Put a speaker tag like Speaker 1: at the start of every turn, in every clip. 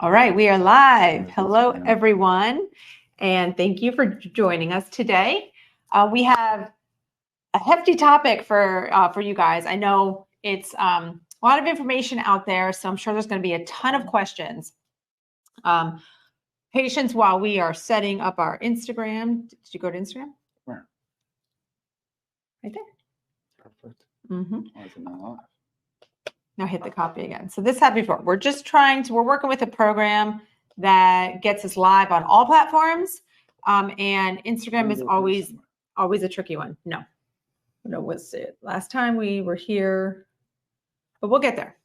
Speaker 1: All right, we are live. Hello, everyone, and thank you for joining us today. We have a hefty topic for you guys. I know it's a lot of information out there, so I'm sure there's going to be a ton of questions. Patience while we are setting up our Instagram. Did you go to Instagram?
Speaker 2: Where?
Speaker 1: Right there.
Speaker 2: Perfect.
Speaker 1: Mm-hmm.
Speaker 2: Why is it not live?
Speaker 1: Now hit the copy again. So this happened before. We're working with a program that gets us live on all platforms. And Instagram is always a tricky one. No, was it last time we were here, but we'll get there.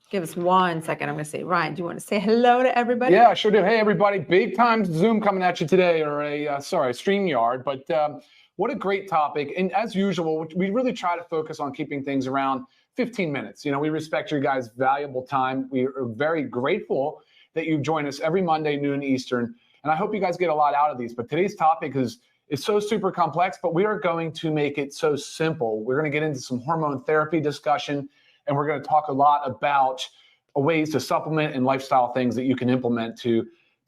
Speaker 1: Give us 1 second. I'm going to say, Ryan, do you want to say hello to everybody?
Speaker 2: Yeah, I sure do. Hey, everybody. Big time Zoom coming at you today, or StreamYard. But what a great topic. And as usual, we really try to focus on keeping things around 15 minutes. You know, we respect your guys' valuable time. We are very grateful that you join us every Monday, noon Eastern. And I hope you guys get a lot out of these. But today's topic is so super complex, but we are going to make it so simple. We're going to get into some hormone therapy discussion, and we're going to talk a lot about ways to supplement and lifestyle things that you can implement to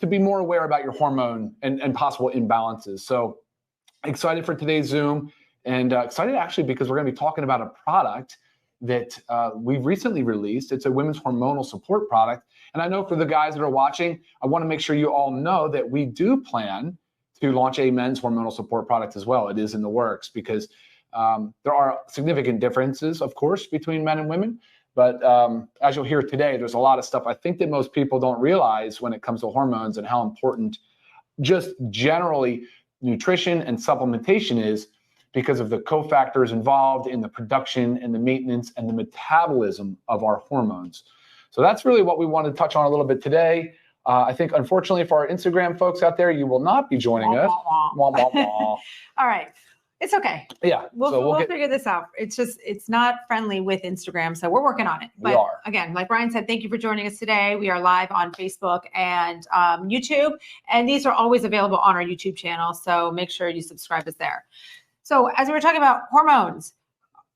Speaker 2: be more aware about your hormone and possible imbalances. So excited for today's Zoom, and excited actually because we're going to be talking about a product that we've recently released. It's a women's hormonal support product. And I know for the guys that are watching, I want to make sure you all know that we do plan to launch a men's hormonal support product as well. It is in the works because there are significant differences, of course, between men and women. But as you'll hear today, there's a lot of stuff I think that most people don't realize when it comes to hormones and how important just generally nutrition and supplementation is, because of the cofactors involved in the production and the maintenance and the metabolism of our hormones. So that's really what we want to touch on a little bit today. I think, unfortunately, for our Instagram folks out there, you will not be joining us.
Speaker 1: All right. It's okay.
Speaker 2: Yeah.
Speaker 1: We'll figure this out. It's not friendly with Instagram, so we're working on it. But
Speaker 2: we are.
Speaker 1: Again, like Ryan said, thank you for joining us today. We are live on Facebook and YouTube, and these are always available on our YouTube channel, so make sure you subscribe us there. So as we were talking about hormones,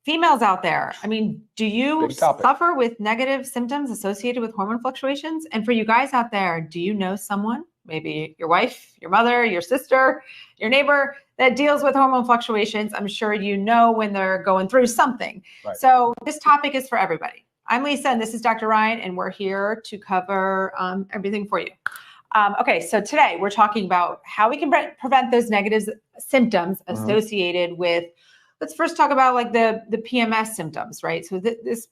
Speaker 1: females out there, I mean, do you suffer with negative symptoms associated with hormone fluctuations? And for you guys out there, do you know someone, maybe your wife, your mother, your sister, your neighbor, that deals with hormone fluctuations? I'm sure you know when they're going through something. Right. So this topic is for everybody. I'm Lisa, and this is Dr. Ryan, and we're here to cover everything for you. Okay, so today we're talking about how we can prevent those negative symptoms associated with, let's first talk about like the PMS symptoms, right? So this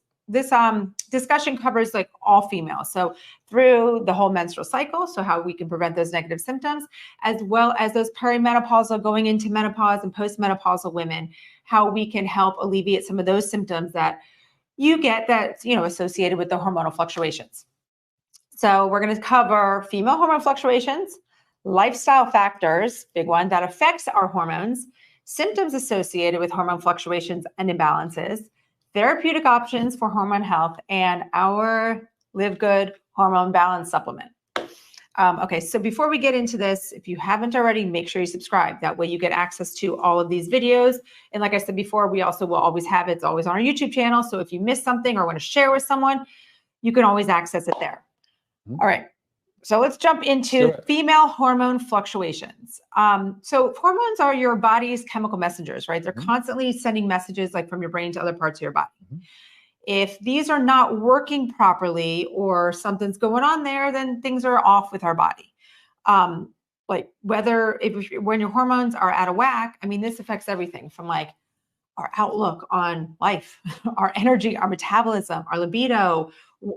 Speaker 1: discussion covers like all females. So through the whole menstrual cycle, so how we can prevent those negative symptoms, as well as those perimenopausal, going into menopause and postmenopausal women, how we can help alleviate some of those symptoms that you get that, associated with the hormonal fluctuations. So we're going to cover female hormone fluctuations, lifestyle factors, big one, that affects our hormones, symptoms associated with hormone fluctuations and imbalances, therapeutic options for hormone health, and our LiveGood hormone balance supplement. Okay, so before we get into this, if you haven't already, make sure you subscribe. That way you get access to all of these videos. And like I said before, we also will always have it. It's always on our YouTube channel. So if you miss something or want to share with someone, you can always access it there. All right, so let's jump into female hormone fluctuations. So hormones are your body's chemical messengers, right? They're constantly sending messages like from your brain to other parts of your body. If these are not working properly or something's going on there, then things are off with our body. Like when your hormones are out of whack, I mean, this affects everything from like our outlook on life, our energy, our metabolism, our libido,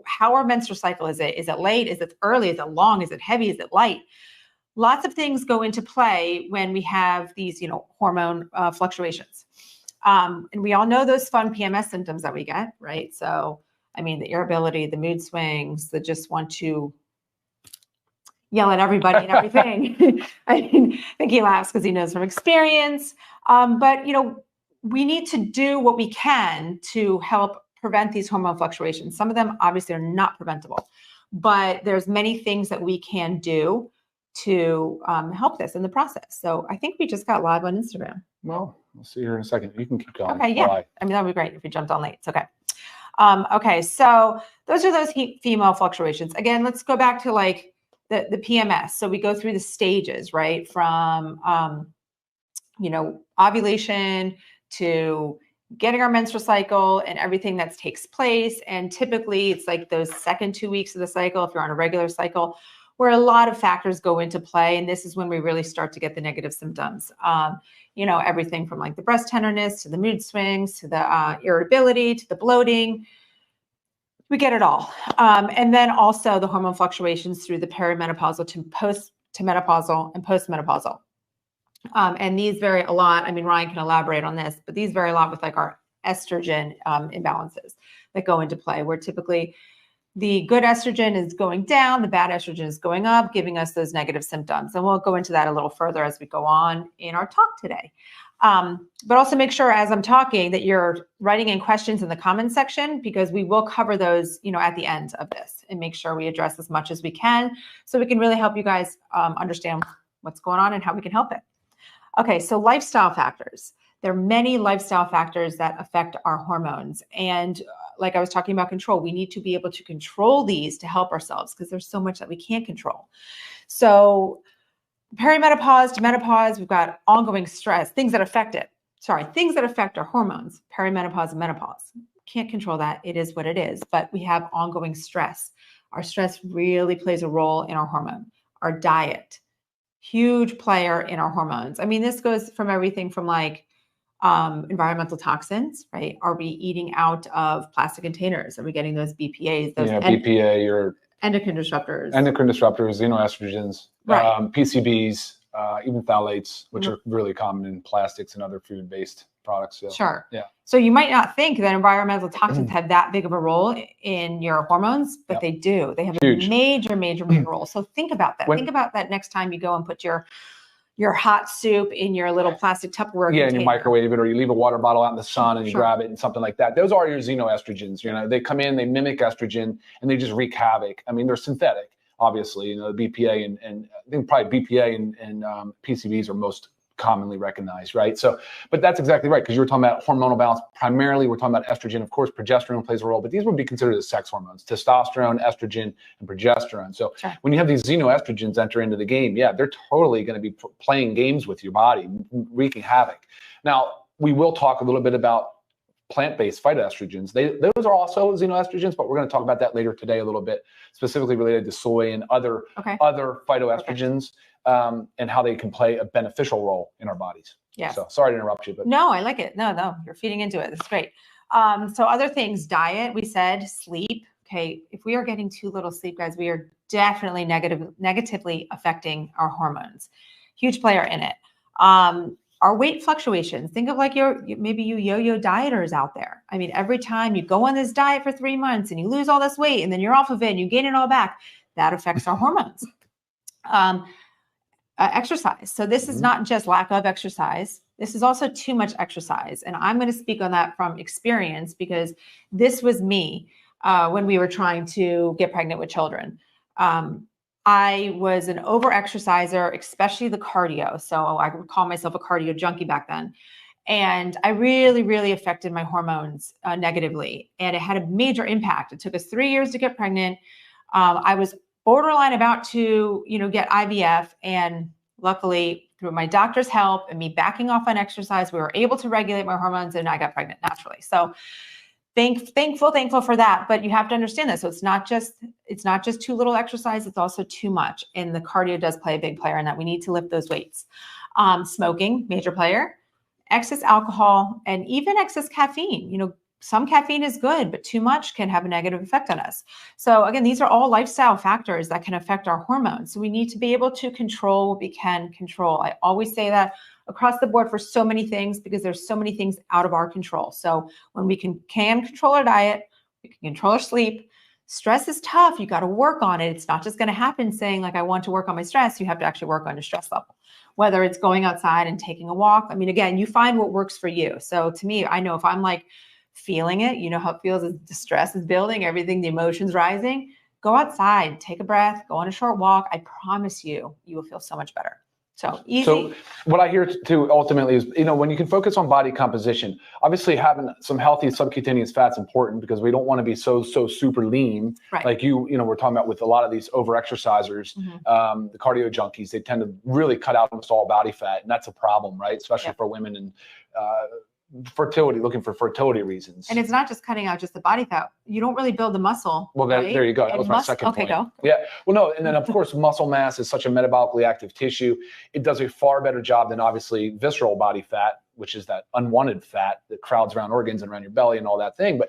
Speaker 1: how our menstrual cycle is. Is it late? Is it early? Is it long? Is it heavy? Is it light? Lots of things go into play when we have these, hormone fluctuations. And we all know those fun PMS symptoms that we get, right? So, I mean, the irritability, the mood swings, the just want to yell at everybody and everything. I think he laughs because he knows from experience. But, we need to do what we can to help prevent these hormone fluctuations. Some of them obviously are not preventable, but there's many things that we can do to help this in the process. So I think we just got live on Instagram.
Speaker 2: Well, we'll see here in a second. You can keep going.
Speaker 1: Okay, yeah. I mean, that would be great if you jumped on late. It's okay. Okay, so those are those female fluctuations. Again, let's go back to like the PMS. So we go through the stages, right? From, ovulation to getting our menstrual cycle and everything that takes place. And typically it's like those second 2 weeks of the cycle, if you're on a regular cycle, where a lot of factors go into play. And this is when we really start to get the negative symptoms. Everything from like the breast tenderness to the mood swings, to the irritability, to the bloating. We get it all. And then also the hormone fluctuations through the perimenopausal to menopausal and postmenopausal. And these vary a lot. I mean, Ryan can elaborate on this, but these vary a lot with like our estrogen imbalances that go into play, where typically the good estrogen is going down, the bad estrogen is going up, giving us those negative symptoms. And we'll go into that a little further as we go on in our talk today. But also make sure as I'm talking that you're writing in questions in the comments section, because we will cover those, at the end of this, and make sure we address as much as we can so we can really help you guys understand what's going on and how we can help it. Okay, so lifestyle factors. There are many lifestyle factors that affect our hormones. And like I was talking about control, we need to be able to control these to help ourselves, because there's so much that we can't control. So perimenopause to menopause, we've got ongoing stress, things that affect our hormones, perimenopause and menopause. Can't control that. It is what it is, but we have ongoing stress. Our stress really plays a role in our hormone. Our diet, huge player in our hormones. I mean, this goes from everything from like environmental toxins, right? Are we eating out of plastic containers? Are we getting those BPAs? Those
Speaker 2: BPA or
Speaker 1: endocrine disruptors,
Speaker 2: xenoestrogens,
Speaker 1: right.
Speaker 2: PCBs, even phthalates, which are really common in plastics and other food-based products. So,
Speaker 1: sure.
Speaker 2: Yeah.
Speaker 1: So you might not think that environmental toxins have that big of a role in your hormones, but they do. They have
Speaker 2: huge.
Speaker 1: a major role. So think about that. Think about that next time you go and put your hot soup in your little plastic Tupperware container.
Speaker 2: And you microwave it, or you leave a water bottle out in the sun and you grab it and something like that. Those are your xenoestrogens. They come in, they mimic estrogen, and they just wreak havoc. I mean, they're synthetic, obviously. The BPA and I think probably BPA and PCBs are most commonly recognized, right? So, but that's exactly right, because you were talking about hormonal balance. Primarily, we're talking about estrogen. Of course, progesterone plays a role, but these would be considered as sex hormones: testosterone, estrogen, and progesterone. So when you have these xenoestrogens enter into the game, they're totally going to be playing games with your body, wreaking havoc. Now, we will talk a little bit about plant-based phytoestrogens. Those are also xenoestrogens, but we're going to talk about that later today a little bit, specifically related to soy and other phytoestrogens. And how they can play a beneficial role in our bodies. Yeah. So sorry to interrupt you, but
Speaker 1: no, I like it. No, you're feeding into it. That's great. So other things, diet, we said, sleep. Okay, if we are getting too little sleep, guys, we are definitely negatively affecting our hormones. Huge player in it. Our weight fluctuations. Think of like maybe you yo-yo dieters out there. I mean, every time you go on this diet for 3 months and you lose all this weight and then you're off of it and you gain it all back, that affects our hormones. Exercise. So this is not just lack of exercise. This is also too much exercise. And I'm going to speak on that from experience, because this was me when we were trying to get pregnant with children. I was an over-exerciser, especially the cardio. So I would call myself a cardio junkie back then. And I really affected my hormones negatively. And it had a major impact. It took us 3 years to get pregnant. I was borderline about to, get IVF. And luckily, through my doctor's help and me backing off on exercise, we were able to regulate my hormones and I got pregnant naturally. So thankful for that. But you have to understand that. So it's not just too little exercise. It's also too much. And the cardio does play a big player in that. We need to lift those weights. Smoking, major player, excess alcohol, and even excess caffeine. Some caffeine is good, but too much can have a negative effect on us. So again, these are all lifestyle factors that can affect our hormones. So we need to be able to control what we can control. I always say that across the board for so many things, because there's so many things out of our control. So when we can control our diet, we can control our sleep. Stress is tough. You got to work on it. It's not just going to happen saying like, I want to work on my stress. You have to actually work on your stress level, whether it's going outside and taking a walk. I mean, again, you find what works for you. So to me, I know if I'm like, feeling it, how it feels as the stress is building, everything, the emotions rising, go outside, take a breath, go on a short walk. I promise you, you will feel so much better. So easy.
Speaker 2: So what I hear too ultimately is, when you can focus on body composition, obviously having some healthy subcutaneous fat is important because we don't want to be so super lean.
Speaker 1: Right.
Speaker 2: Like we're talking about with a lot of these over-exercisers, the cardio junkies, they tend to really cut out almost all body fat. And that's a problem, right? Especially for women and fertility, looking for fertility reasons.
Speaker 1: And it's not just cutting out just the body fat. You don't really build the muscle.
Speaker 2: Well,
Speaker 1: right?
Speaker 2: There you go. That was my second point. Go. Yeah. Well, no. And then of course, muscle mass is such a metabolically active tissue. It does a far better job than obviously visceral body fat, which is that unwanted fat that crowds around organs and around your belly and all that thing. But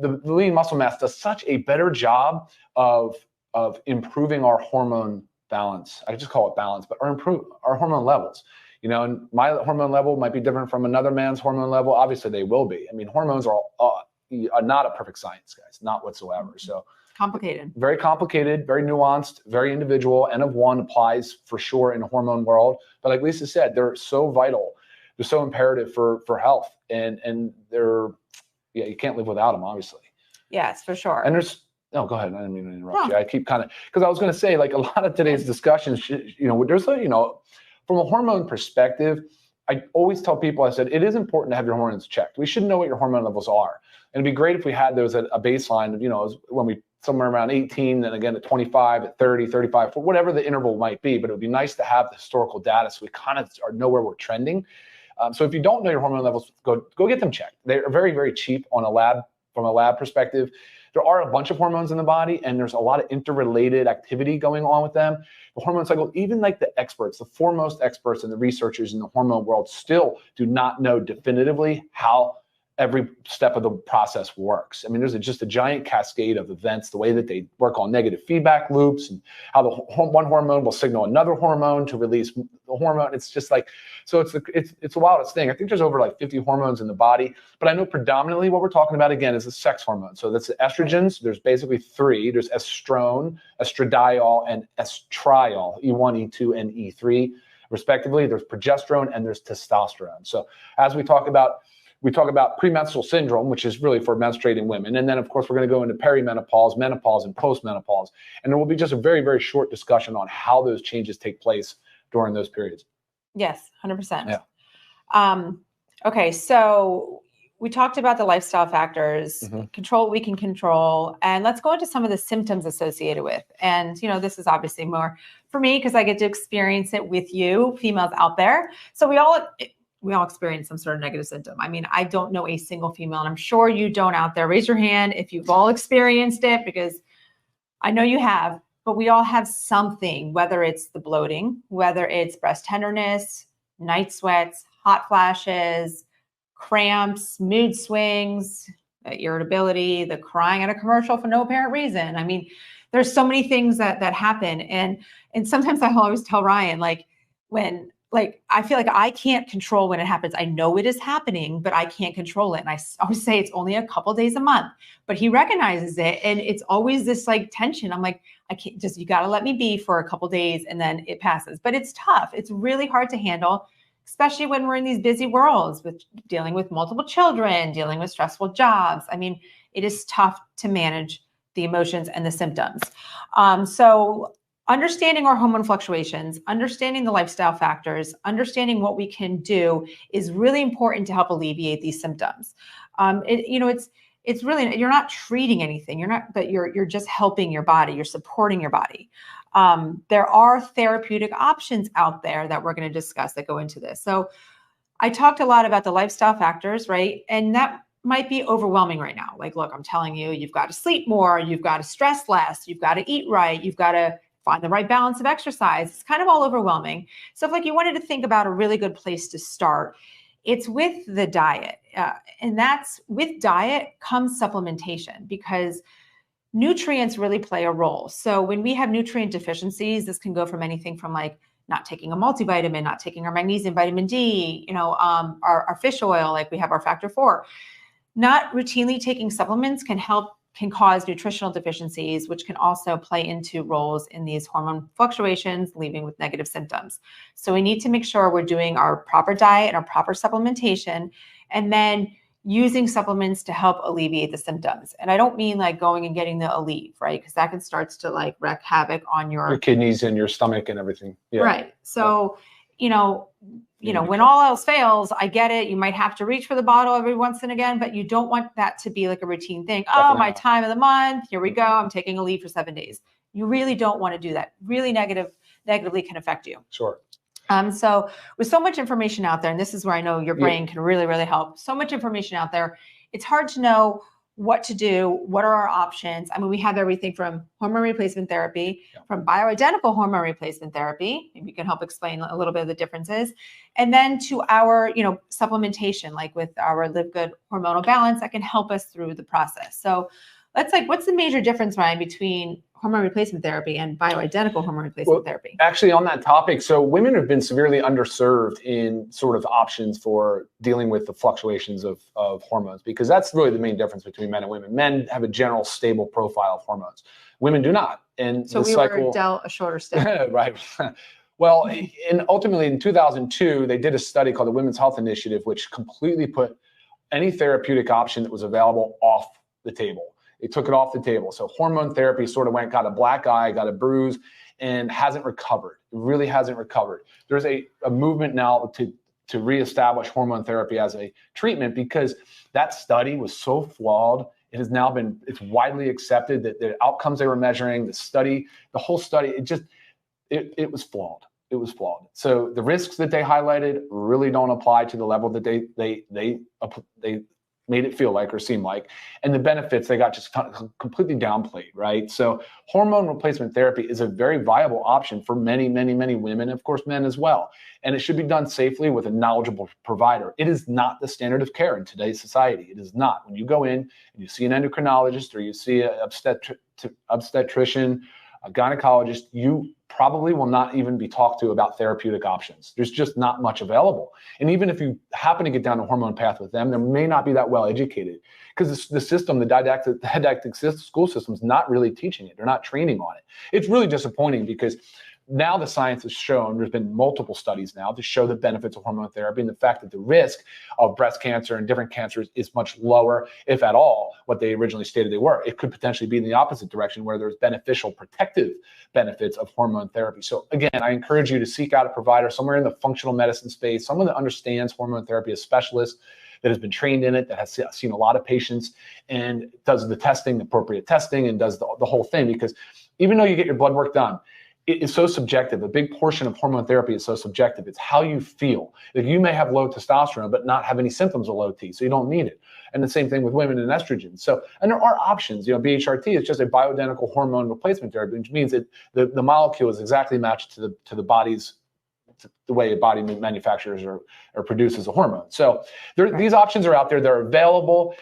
Speaker 2: the lean muscle mass does such a better job of improving our hormone balance. I just call it balance, but improve our hormone levels. And my hormone level might be different from another man's hormone level. Obviously, they will be. I mean, hormones are not a perfect science, guys, not whatsoever. So
Speaker 1: complicated, very
Speaker 2: complicated, very nuanced, very individual. N of 1 applies for sure in the hormone world. But like Lisa said, they're so vital. They're so imperative for health. And they're, you can't live without them, obviously.
Speaker 1: Yes, for sure.
Speaker 2: And there's, go ahead. I didn't mean to interrupt you. I keep because I was going to say, like a lot of today's discussions, there's from a hormone perspective, I always tell people, I said, it is important to have your hormones checked. We should know what your hormone levels are. And it'd be great if we had those at a baseline of, when we somewhere around 18, then again at 25, at 30, 35, for whatever the interval might be. But it would be nice to have the historical data so we kind of know where we're trending. So if you don't know your hormone levels, go get them checked. They are very, very cheap from a lab perspective. There are a bunch of hormones in the body, and there's a lot of interrelated activity going on with them. The hormone cycle, even like the experts, the foremost experts and the researchers in the hormone world still do not know definitively how every step of the process works. I mean, there's just a giant cascade of events, the way that they work on negative feedback loops and how the one hormone will signal another hormone to release the hormone. It's just like, so it's the wildest thing. I think there's over like 50 hormones in the body, but I know predominantly what we're talking about again is the sex hormone. So that's the estrogens. There's basically 3. There's estrone, estradiol, and estriol, E1, E2, and E3 respectively. There's progesterone and there's testosterone. So as we talk about premenstrual syndrome, which is really for menstruating women. And then, of course, we're going to go into perimenopause, menopause, and postmenopause. And there will be just a very, very short discussion on how those changes take place during those periods.
Speaker 1: Yes, 100%. Yeah. Okay, so we talked about the lifestyle factors, control what we can control, and let's go into some of the symptoms associated with. And, this is obviously more for me because I get to experience it with you, females out there. So we all experience some sort of negative symptom. I mean, I don't know a single female, and I'm sure you don't out there. Raise your hand if you've all experienced it, because I know you have, but we all have something, whether it's the bloating, whether it's breast tenderness, night sweats, hot flashes, cramps, mood swings, irritability, the crying at a commercial for no apparent reason. I mean, there's so many things that happen. And sometimes I always tell Ryan, I feel like I can't control when it happens. I know it is happening, but I can't control it. And I always say it's only a couple days a month, but he recognizes it. And it's always this tension. I'm like, I can't you got to let me be for a couple days and then it passes. But it's tough. It's really hard to handle, especially when we're in these busy worlds with dealing with multiple children, dealing with stressful jobs. I mean, it is tough to manage the emotions and the symptoms. So understanding our hormone fluctuations, understanding the lifestyle factors, understanding what we can do is really important to help alleviate these symptoms. It's really, you're not treating anything. But you're just helping your body. You're supporting your body. There are therapeutic options out there that we're going to discuss that go into this. So I talked a lot about the lifestyle factors, right? And that might be overwhelming right now. Like, look, I'm telling you, you've got to sleep more. You've got to stress less. You've got to eat right. You've got to find the right balance of exercise. It's kind of all overwhelming. So if you wanted to think about a really good place to start, it's with the diet. And that's with diet comes supplementation, because nutrients really play a role. So when we have nutrient deficiencies, this can go from anything from not taking a multivitamin, not taking our magnesium, vitamin D, our fish oil, we have our factor 4. Not routinely taking supplements can cause nutritional deficiencies, which can also play into roles in these hormone fluctuations, leaving with negative symptoms. So we need to make sure we're doing our proper diet and our proper supplementation. And then using supplements to help alleviate the symptoms. And I don't mean like going and getting the Aleve, right? Because that can start to like wreak havoc on your
Speaker 2: kidneys and your stomach and everything. Yeah.
Speaker 1: Right. So, you know, when all else fails, I get it. You might have to reach for the bottle every once and again, but you don't want that to be like a routine thing. Oh, my time of the month. Here we go. I'm taking Aleve for 7 days. You really don't want to do that. Really negatively can affect you.
Speaker 2: Sure.
Speaker 1: So with so much information out there, and this is where I know your brain can really, really help. So much information out there. It's hard to know what to do. What are our options? I mean, we have everything from hormone replacement therapy, from bioidentical hormone replacement therapy. Maybe you can help explain a little bit of the differences. And then to our, supplementation, like with our LiveGood hormonal balance that can help us through the process. So what's the major difference, Ryan, between hormone replacement therapy and bioidentical hormone replacement therapy?
Speaker 2: Actually, on that topic, so women have been severely underserved in sort of options for dealing with the fluctuations of hormones, because that's really the main difference between men and women. Men have a general stable profile of hormones. Women do not. And
Speaker 1: so we were dealt a shorter stick.
Speaker 2: Right. Well, and ultimately in 2002, they did a study called the Women's Health Initiative, which completely put any therapeutic option that was available off the table. They took it off the table. So hormone therapy sort of got a black eye, got a bruise, and hasn't recovered. It really hasn't recovered. There's a movement now to reestablish hormone therapy as a treatment, because that study was so flawed. It has now it's widely accepted that the outcomes they were measuring, the whole study, it was flawed. It was flawed. So the risks that they highlighted really don't apply to the level that they made it feel like or seem like, and the benefits they got just completely downplayed, right? So hormone replacement therapy is a very viable option for many, many, many women, and of course men as well. And it should be done safely with a knowledgeable provider. It is not the standard of care in today's society. It is not. When you go in and you see an endocrinologist or you see an obstetrician, a gynecologist, you probably will not even be talked to about therapeutic options. There's just not much available. And even if you happen to get down the hormone path with them, they may not be that well educated, because the system, the didactic school system is not really teaching it. They're not training on it. It's really disappointing, because now the science has shown, there's been multiple studies now to show the benefits of hormone therapy and the fact that the risk of breast cancer and different cancers is much lower, if at all, what they originally stated they were. It could potentially be in the opposite direction, where there's beneficial protective benefits of hormone therapy. So again, I encourage you to seek out a provider somewhere in the functional medicine space, someone that understands hormone therapy, a specialist that has been trained in it, that has seen a lot of patients and does the testing, the appropriate testing, and does the whole thing. Because even though you get your blood work done, it is so subjective. A big portion of hormone therapy is so subjective. It's how you feel. Like, you may have low testosterone, but not have any symptoms of low T, so you don't need it. And the same thing with women and estrogen. So, and there are options. BHRT is just a bioidentical hormone replacement therapy, which means that the molecule is exactly matched to the body's, the way a body manufactures or produces a hormone. So these options are out there. They're available.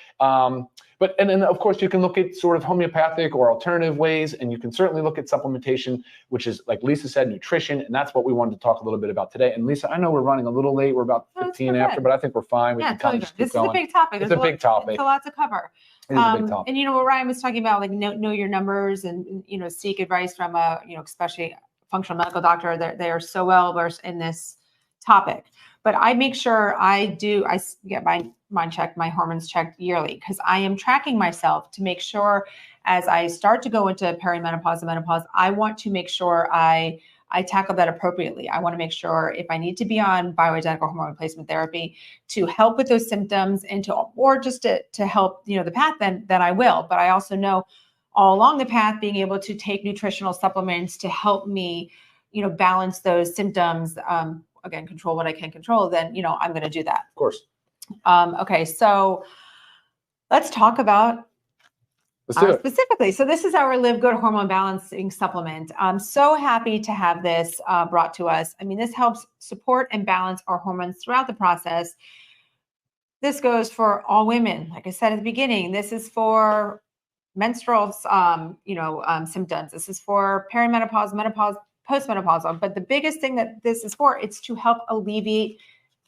Speaker 2: And then, of course, you can look at sort of homeopathic or alternative ways, and you can certainly look at supplementation, which is, like Lisa said, nutrition, and that's what we wanted to talk a little bit about today. And Lisa, I know we're running a little late. We're about 15 after, but I think we're fine. We can kind of just keep going.
Speaker 1: This is a big topic.
Speaker 2: It's a big topic.
Speaker 1: It's a lot to cover.
Speaker 2: It is a big topic.
Speaker 1: And what Ryan was talking about, like know your numbers, and seek advice from a especially functional medical doctor. They are so well versed in this topic. But I make sure I get my hormones checked yearly, because I am tracking myself to make sure, as I start to go into perimenopause and menopause, I want to make sure I tackle that appropriately. I want to make sure if I need to be on bioidentical hormone replacement therapy to help with those symptoms or just to help, the path, then I will. But I also know all along the path, being able to take nutritional supplements to help me, balance those symptoms, again, control what I can control, then, I'm going to do that.
Speaker 2: Of course.
Speaker 1: Okay. So let's talk about specifically. So this is our LiveGood hormone balancing supplement. I'm so happy to have this brought to us. I mean, this helps support and balance our hormones throughout the process. This goes for all women. Like I said at the beginning, this is for menstrual, symptoms. This is for perimenopause, menopause, postmenopausal. But the biggest thing that this is for, it's to help alleviate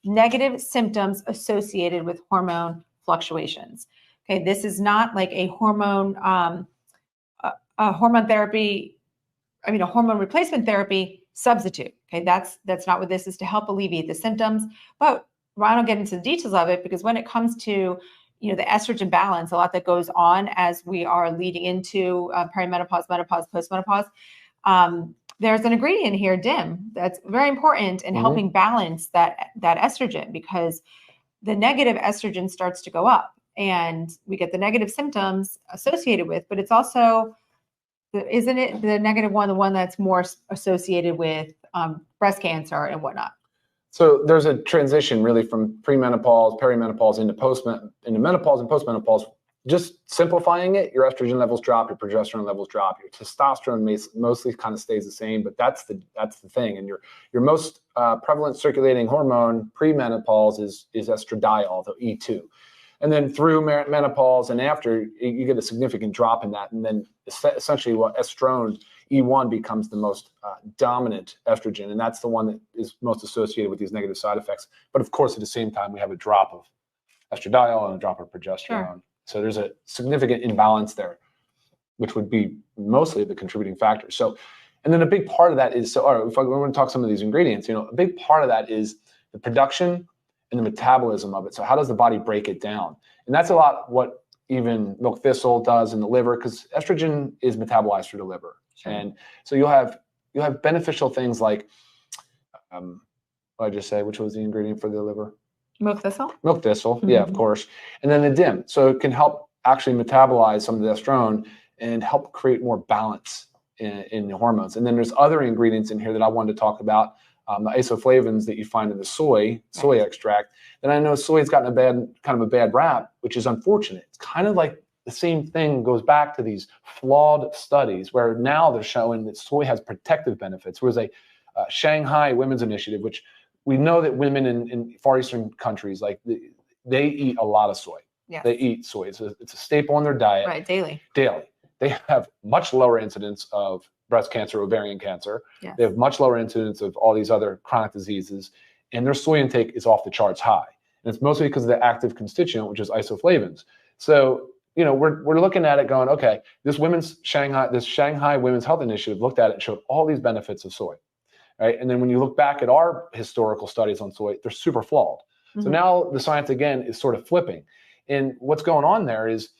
Speaker 1: negative symptoms associated with hormone fluctuations. Okay, this is not like a hormone therapy. A hormone replacement therapy substitute. Okay, that's not what this is, to help alleviate the symptoms. But I don't get into the details of it, because when it comes to the estrogen balance, a lot that goes on as we are leading into perimenopause, menopause, postmenopause. There's an ingredient here, DIM, that's very important in helping balance that estrogen, because the negative estrogen starts to go up and we get the negative symptoms associated with, but it's also, isn't it the negative one, the one that's more associated with breast cancer and whatnot?
Speaker 2: So there's a transition really from premenopause, perimenopause into menopause and postmenopause. Just simplifying it, your estrogen levels drop, your progesterone levels drop, your testosterone mostly kind of stays the same, but that's the thing. And your most prevalent circulating hormone premenopause is estradiol, the E2. And then through menopause and after, you get a significant drop in that. And then essentially what estrone, E1, becomes the most dominant estrogen. And that's the one that is most associated with these negative side effects. But of course, at the same time, we have a drop of estradiol and a drop of progesterone. Sure. So there's a significant imbalance there, which would be mostly the contributing factor. So, and then a big part of that is, all right, if we want to talk some of these ingredients, a big part of that is the production and the metabolism of it. So how does the body break it down? And that's a lot what even milk thistle does in the liver, because estrogen is metabolized through the liver. Sure. And so you'll have beneficial things like, what did I just say? Which was the ingredient for the liver?
Speaker 1: Milk thistle?
Speaker 2: Milk thistle, yeah, of course. And then the DIM. So it can help actually metabolize some of the estrone and help create more balance in the hormones. And then there's other ingredients in here that I wanted to talk about, the isoflavones that you find in the soy extract. And I know soy's gotten a bad rap, which is unfortunate. It's kind of like the same thing goes back to these flawed studies where now they're showing that soy has protective benefits. There was a Shanghai Women's Initiative, which we know that women in Far Eastern countries, like they eat a lot of soy. Yes. They eat soy. It's a staple in their diet.
Speaker 1: Right, daily.
Speaker 2: They have much lower incidence of breast cancer, ovarian cancer. Yes. They have much lower incidence of all these other chronic diseases. And their soy intake is off the charts high. And it's mostly because of the active constituent, which is isoflavones. So, we're looking at it going, okay, this Shanghai Women's Health Initiative looked at it and showed all these benefits of soy. Right? And then when you look back at our historical studies on soy, they're super flawed. So now the science again is sort of flipping. And what's going on there is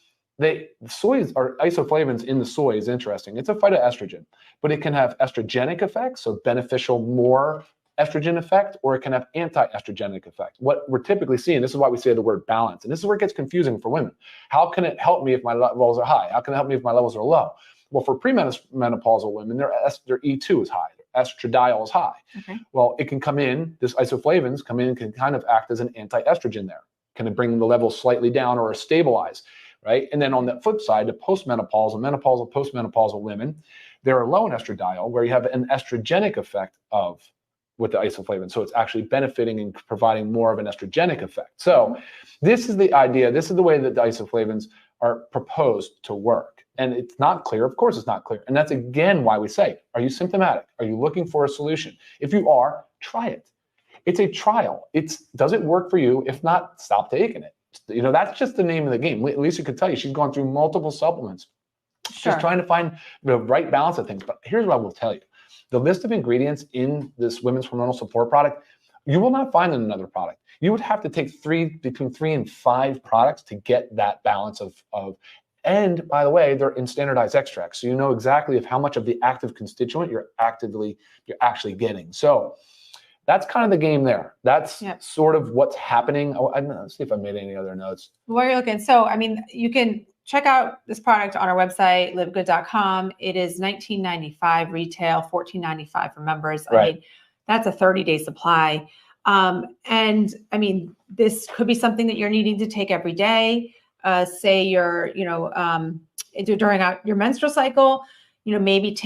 Speaker 2: isoflavones in the soy is interesting. It's a phytoestrogen, but it can have estrogenic effects, so beneficial more estrogen effect, or it can have anti-estrogenic effect. What we're typically seeing, this is why we say the word balance, and this is where it gets confusing for women. How can it help me if my levels are high? How can it help me if my levels are low? Well, for premenopausal women, their E2 is high. Estradiol is high. Okay. Well, it can come in, this isoflavones come in and can kind of act as an anti-estrogen there. Can it bring the levels slightly down or stabilize, right? And then on the flip side, the postmenopausal, menopausal, postmenopausal women, they're low in estradiol, where you have an estrogenic effect with the isoflavones. So it's actually benefiting and providing more of an estrogenic effect. So this is the idea. This is the way that the isoflavones are proposed to work. And it's not clear. Of course, it's not clear. And that's, again, why we say, are you symptomatic? Are you looking for a solution? If you are, try it. It's a trial. Does it work for you? If not, stop taking it. That's just the name of the game. Lisa could tell you she's gone through multiple supplements, just trying to find the right balance of things. But here's what I will tell you. The list of ingredients in this women's hormonal support product, you will not find in another product. You would have to take between 3 and 5 products to get that balance of. And by the way, they're in standardized extracts. So you know exactly how much of the active constituent you're actually getting. So that's kind of the game there. That's sort of what's happening. Oh, let's see if I made any other notes.
Speaker 1: While you're looking, so you can check out this product on our website, LiveGood.com. It is $19.95 retail, $14.95 for members.
Speaker 2: Right.
Speaker 1: That's a 30-day supply. And this could be something that you're needing to take every day. Say you're, during your menstrual cycle, maybe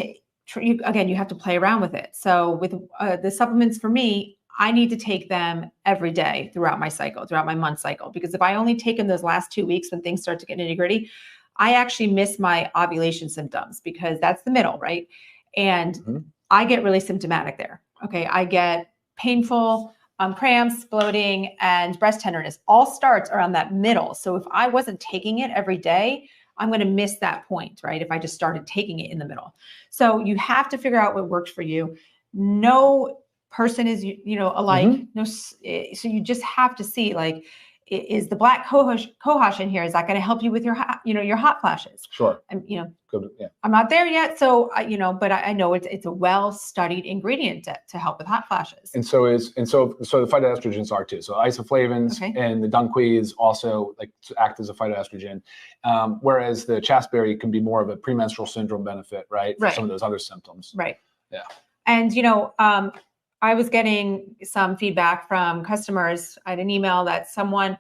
Speaker 1: again, you have to play around with it. So with the supplements for me, I need to take them every day throughout my cycle, throughout my month cycle, because if I only take them those last 2 weeks when things start to get nitty gritty, I actually miss my ovulation symptoms, because that's the middle, right? And I get really symptomatic there. Okay. I get painful cramps, bloating, and breast tenderness all starts around that middle. So if I wasn't taking it every day, I'm going to miss that point, right? If I just started taking it in the middle. So you have to figure out what works for you. No person is, alike. No, so you just have to see, is the black cohosh in here, is that going to help you with your hot flashes?
Speaker 2: Sure.
Speaker 1: And
Speaker 2: Good. Yeah.
Speaker 1: I'm not there yet, so but I know it's a well-studied ingredient to help with hot flashes.
Speaker 2: And so the phytoestrogens are too. So isoflavones and the dunquis also act as a phytoestrogen, whereas the chasteberry can be more of a premenstrual syndrome benefit, right? For some of those other symptoms.
Speaker 1: Right.
Speaker 2: Yeah.
Speaker 1: And I was getting some feedback from customers. I had an email that someone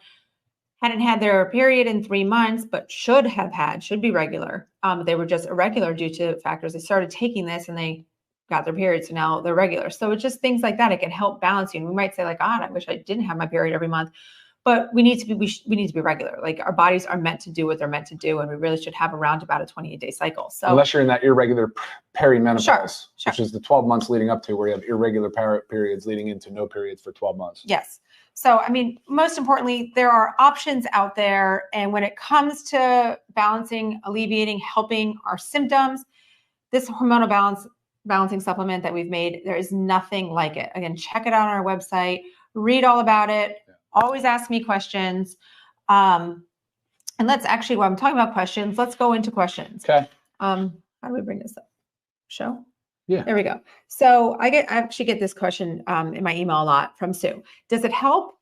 Speaker 1: hadn't had their period in 3 months, but should be regular. They were just irregular due to factors. They started taking this and they got their period, so now they're regular. So it's just things like that. It can help balance you. And we might say like, God, I wish I didn't have my period every month, but we need to be regular. Like our bodies are meant to do what they're meant to do, and we really should have around about a 28-day cycle. So
Speaker 2: unless you're in that irregular perimenopause,
Speaker 1: sure.
Speaker 2: which is the 12 months leading up to where you have irregular periods leading into no periods for 12 months.
Speaker 1: Yes. So, I mean, most importantly, there are options out there. And when it comes to balancing, alleviating, helping our symptoms, this hormonal balancing supplement that we've made, there is nothing like it. Again, check it out on our website, read all about it. Always ask me questions. And let's actually, while I'm talking about questions, let's go into questions.
Speaker 2: Okay.
Speaker 1: How do we bring this up? Show?
Speaker 2: Yeah.
Speaker 1: There we go. So I actually get this question in my email a lot from Sue. Does it help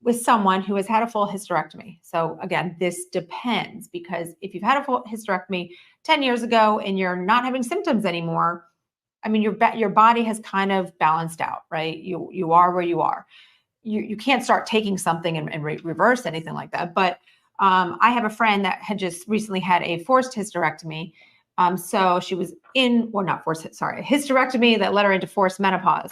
Speaker 1: with someone who has had a full hysterectomy? So again, this depends, because if you've had a full hysterectomy 10 years ago and you're not having symptoms anymore, I mean, your body has kind of balanced out, right? You are where you are. You can't start taking something and reverse anything like that. But I have a friend that had just recently had a forced hysterectomy. So she was a hysterectomy that led her into forced menopause.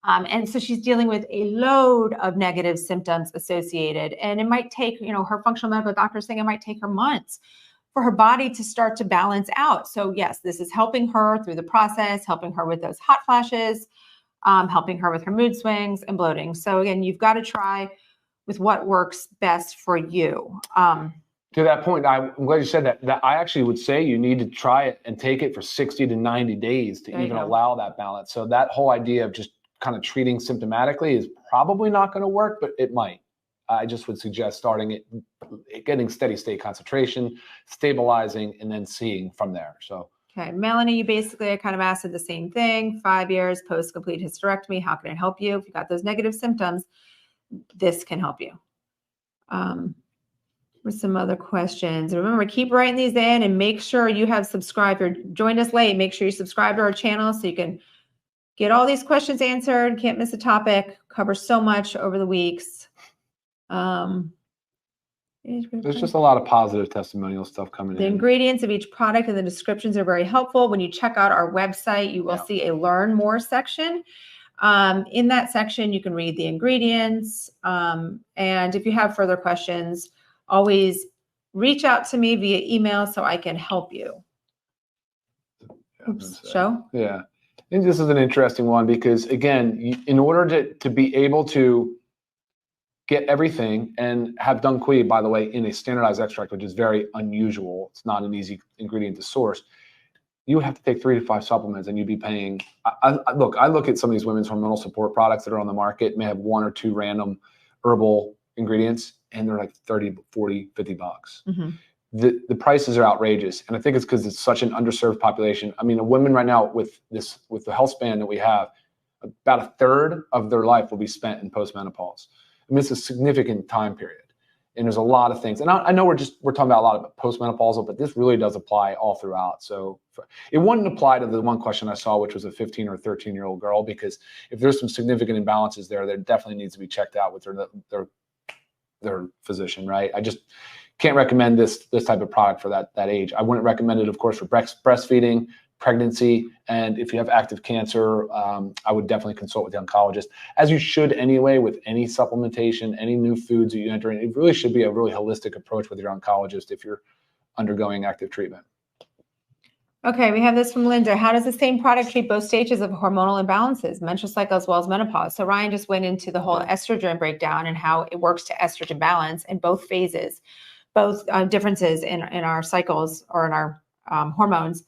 Speaker 1: And so she's dealing with a load of negative symptoms associated. And it might take, her functional medical doctor is saying it might take her months for her body to start to balance out. So yes, this is helping her through the process, helping her with those hot flashes, helping her with her mood swings and bloating. So again, you've got to try with what works best for you.
Speaker 2: To that point, I'm glad you said that. That I actually would say you need to try it and take it for 60 to 90 days to even allow that balance. So that whole idea of just kind of treating symptomatically is probably not going to work, but it might. I just would suggest starting it, getting steady state concentration, stabilizing, and then seeing from there. So.
Speaker 1: Okay, Melanie, you basically kind of asked the same thing. 5 years post complete hysterectomy, how can it help you? If you got those negative symptoms, this can help you. For some other questions, remember, keep writing these in and make sure you have subscribed or joined us late. Make sure you subscribe to our channel so you can get all these questions answered. Can't miss a topic. Cover so much over the weeks.
Speaker 2: There's just a lot of positive testimonial stuff coming in.
Speaker 1: The ingredients of each product and the descriptions are very helpful. When you check out our website, you will see a Learn More section. In that section, you can read the ingredients. And if you have further questions, always reach out to me via email so I can help you. Oops, show?
Speaker 2: Yeah. I think this is an interesting one because, again, in order to be able to get everything and have dunquis, by the way, in a standardized extract, which is very unusual. It's not an easy ingredient to source. You would have to take 3 to 5 supplements and you'd be paying. I look at some of these women's hormonal support products that are on the market, may have 1 or 2 random herbal ingredients, and they're like 30, 40, $50.
Speaker 1: Mm-hmm.
Speaker 2: The prices are outrageous. And I think it's because it's such an underserved population. I mean, a woman right now with the health span that we have, about 1/3 of their life will be spent in postmenopause. I mean, it's a significant time period. And there's a lot of things. And I know we're talking about a lot about postmenopausal, but this really does apply all throughout. So it wouldn't apply to the one question I saw, which was a 15 or 13-year-old girl, because if there's some significant imbalances there, there definitely needs to be checked out with their physician, right? I just can't recommend this type of product for that age. I wouldn't recommend it, of course, for breastfeeding, pregnancy, and if you have active cancer, I would definitely consult with the oncologist, as you should anyway with any supplementation, any new foods that you enter in. It really should be a really holistic approach with your oncologist if you're undergoing active treatment.
Speaker 1: Okay, we have this from Linda. How does the same product treat both stages of hormonal imbalances, menstrual cycle as well as menopause? So Ryan just went into the whole estrogen breakdown and how it works to estrogen balance in both phases, both differences in our cycles or in our hormones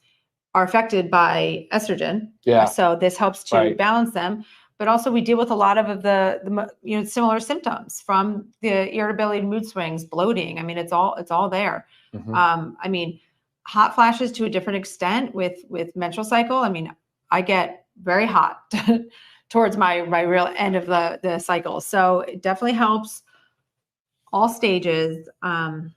Speaker 1: are affected by estrogen.
Speaker 2: Yeah.
Speaker 1: So this helps to balance them. but also we deal with a lot of the similar symptoms, from the irritability, mood swings, bloating. I mean, it's all there. I mean, hot flashes to a different extent with menstrual cycle. I mean, I get very hot towards my real end of the cycle. So it definitely helps all stages.
Speaker 2: Well,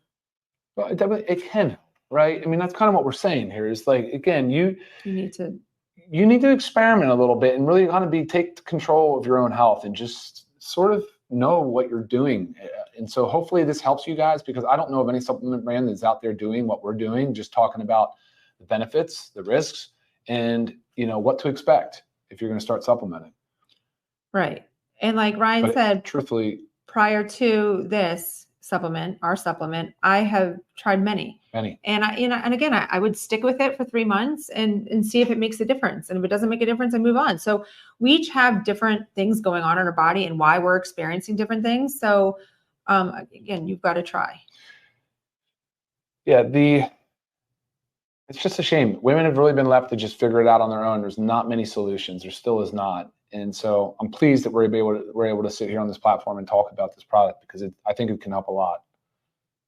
Speaker 2: it can, right? I mean, that's kind of what we're saying here is like, again, you need to experiment a little bit and really kind of take control of your own health and just sort of know what you're doing. And so hopefully this helps you guys, because I don't know of any supplement brand that's out there doing what we're doing, just talking about the benefits, the risks, and what to expect if you're going to start supplementing.
Speaker 1: Right. And like Ryan said,
Speaker 2: truthfully,
Speaker 1: prior to this supplement, our supplement, I have tried many. And and again, I would stick with it for 3 months and see if it makes a difference. And if it doesn't make a difference, I move on. So we each have different things going on in our body and why we're experiencing different things. So again, you've got to try.
Speaker 2: Yeah, it's just a shame. Women have really been left to just figure it out on their own. There's not many solutions. There still is not. And so I'm pleased that we're able to sit here on this platform and talk about this product, because I think it can help a lot.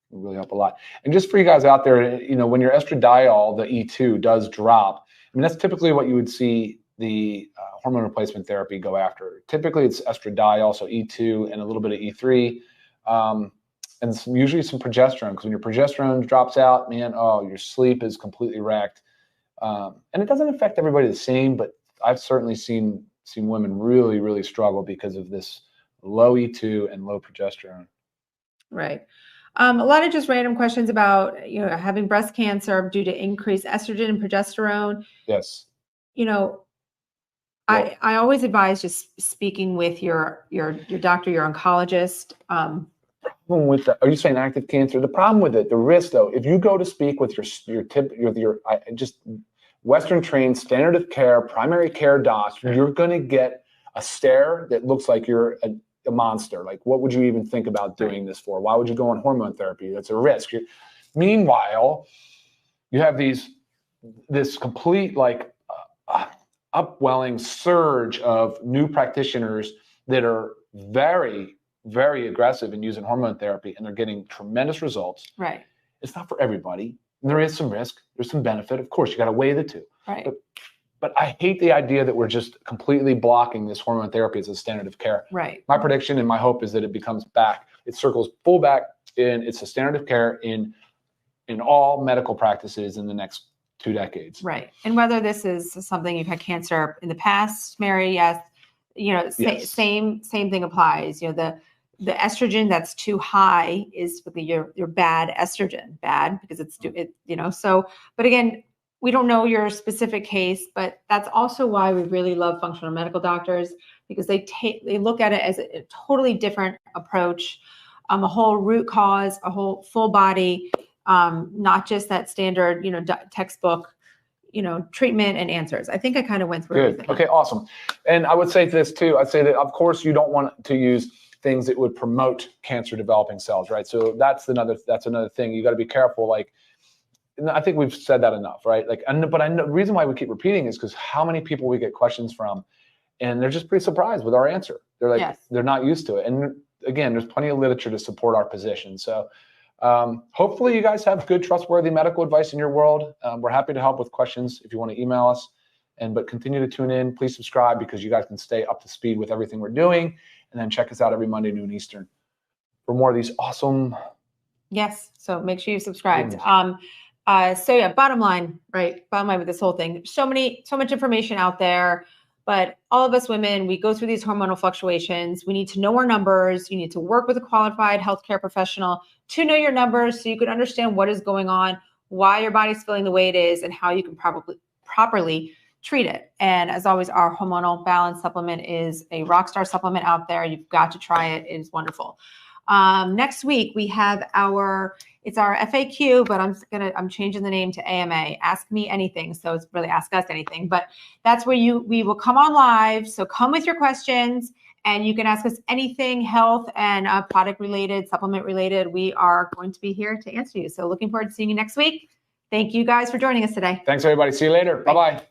Speaker 2: It will really help a lot. And just for you guys out there, when your estradiol, the E2, does drop, I mean, that's typically what you would see the hormone replacement therapy go after. Typically it's estradiol, so E2 and a little bit of E3, and usually some progesterone, because when your progesterone drops out, man, your sleep is completely wrecked. And it doesn't affect everybody the same, but I've certainly seen women really, really struggle because of this low E2 and low progesterone.
Speaker 1: Right. A lot of just random questions about, having breast cancer due to increased estrogen and progesterone.
Speaker 2: Yes.
Speaker 1: I always advise just speaking with your doctor, your oncologist.
Speaker 2: With the, are you saying active cancer? The problem with it, the risk though, if you go to speak with your Western trained standard of care, primary care docs, you're going to get a stare that looks like you're a monster. Like, what would you even think about doing this for? Why would you go on hormone therapy? That's a risk. Meanwhile, you have this complete upwelling surge of new practitioners that are very, very aggressive in using hormone therapy, and they're getting tremendous results.
Speaker 1: Right.
Speaker 2: It's not for everybody. There is some risk. There's some benefit. Of course, you got to weigh the two.
Speaker 1: Right.
Speaker 2: But I hate the idea that we're just completely blocking this hormone therapy as a standard of care.
Speaker 1: Right.
Speaker 2: My prediction and my hope is that it becomes back. It circles full back, and it's a standard of care in all medical practices in the next 2 decades.
Speaker 1: Right. And whether this is something you've had cancer in the past, Mary, yes,
Speaker 2: Yes.
Speaker 1: Same thing applies. The estrogen that's too high is your bad estrogen, bad because it's so, but again, we don't know your specific case, but that's also why we really love functional medical doctors, because they look at it as a totally different approach, a whole root cause, a whole full body, not just that standard, textbook, treatment and answers. I think I kind of went through everything.
Speaker 2: Okay, awesome. And I would say this too. I'd say that of course you don't want to use things that would promote cancer developing cells, right? So that's another thing. You got to be careful. And I think we've said that enough, right? But I know the reason why we keep repeating is because how many people we get questions from, and they're just pretty surprised with our answer. They're like, yes. They're not used to it. And again, there's plenty of literature to support our position. So hopefully you guys have good, trustworthy medical advice in your world. We're happy to help with questions if you want to email us. But continue to tune in. Please subscribe, because you guys can stay up to speed with everything we're doing. And then check us out every Monday, noon Eastern, for more of these awesome.
Speaker 1: Yes. So make sure you subscribed. So yeah, bottom line with this whole thing. So much information out there, but all of us women, we go through these hormonal fluctuations. We need to know our numbers. You need to work with a qualified healthcare professional to know your numbers, so you can understand what is going on, why your body's feeling the way it is, and how you can properly treat it. And as always, our hormonal balance supplement is a rock star supplement out there. You've got to try it. It is wonderful. Next week we have it's our FAQ, but I'm changing the name to AMA, Ask Me Anything. So it's really Ask Us Anything, but that's where we will come on live. So come with your questions, and you can ask us anything health and product related, supplement related. We are going to be here to answer you. So looking forward to seeing you next week. Thank you guys for joining us today.
Speaker 2: Thanks everybody. See you later. Bye-bye.